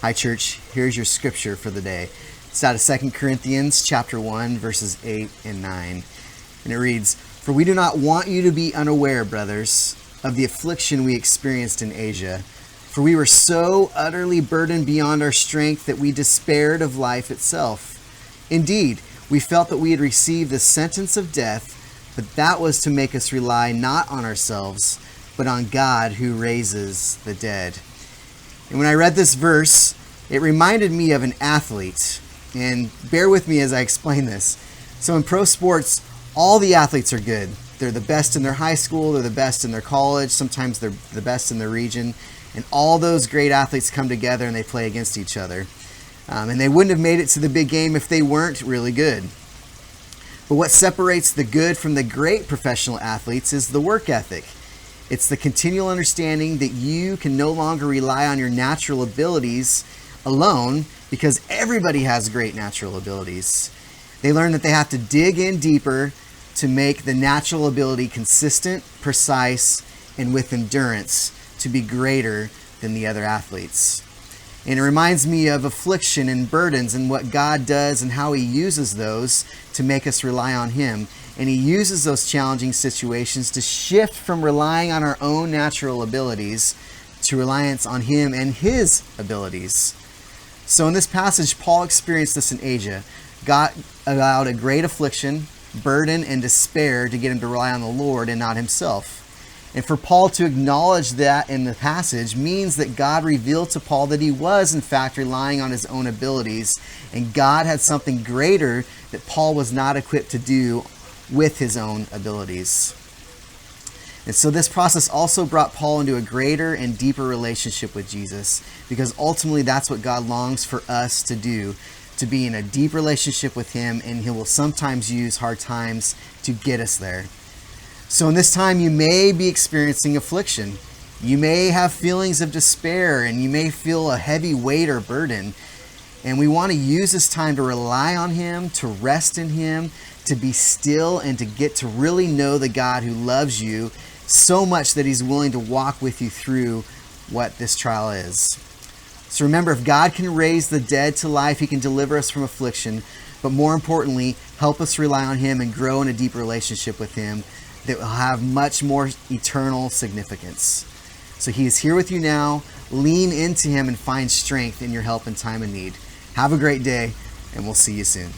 Hi, church. Here's your scripture for the day. It's out of 2 Corinthians chapter 1, verses 8 and 9. And it reads, "For we do not want you to be unaware, brothers, of the affliction we experienced in Asia. For we were so utterly burdened beyond our strength that we despaired of life itself. Indeed, we felt that we had received the sentence of death, but that was to make us rely not on ourselves, but on God who raises the dead." And when I read this verse, it reminded me of an athlete. And bear with me as I explain this. So in pro sports, all the athletes are good. They're the best in their high school, they're the best in their college, sometimes they're the best in their region. And all those great athletes come together and they play against each other. And they wouldn't have made it to the big game if they weren't really good. But what separates the good from the great professional athletes is the work ethic. It's the continual understanding that you can no longer rely on your natural abilities alone, because everybody has great natural abilities. They learn that they have to dig in deeper to make the natural ability consistent, precise, and with endurance to be greater than the other athletes. And it reminds me of affliction and burdens and what God does and how He uses those to make us rely on Him. And He uses those challenging situations to shift from relying on our own natural abilities to reliance on Him and His abilities. So in this passage, Paul experienced this in Asia. God allowed a great affliction, burden, and despair to get him to rely on the Lord and not himself. And for Paul to acknowledge that in the passage means that God revealed to Paul that he was, in fact, relying on his own abilities, and God had something greater that Paul was not equipped to do with his own abilities. And so this process also brought Paul into a greater and deeper relationship with Jesus, because ultimately that's what God longs for us to do, to be in a deep relationship with Him, and He will sometimes use hard times to get us there. So in this time, you may be experiencing affliction. You may have feelings of despair, and you may feel a heavy weight or burden. And we want to use this time to rely on Him, to rest in Him, to be still, and to get to really know the God who loves you so much that He's willing to walk with you through what this trial is. So remember, if God can raise the dead to life, He can deliver us from affliction, but more importantly, help us rely on Him and grow in a deep relationship with Him that will have much more eternal significance. So He is here with you now. Lean into Him and find strength in your help in time of need. Have a great day, and we'll see you soon.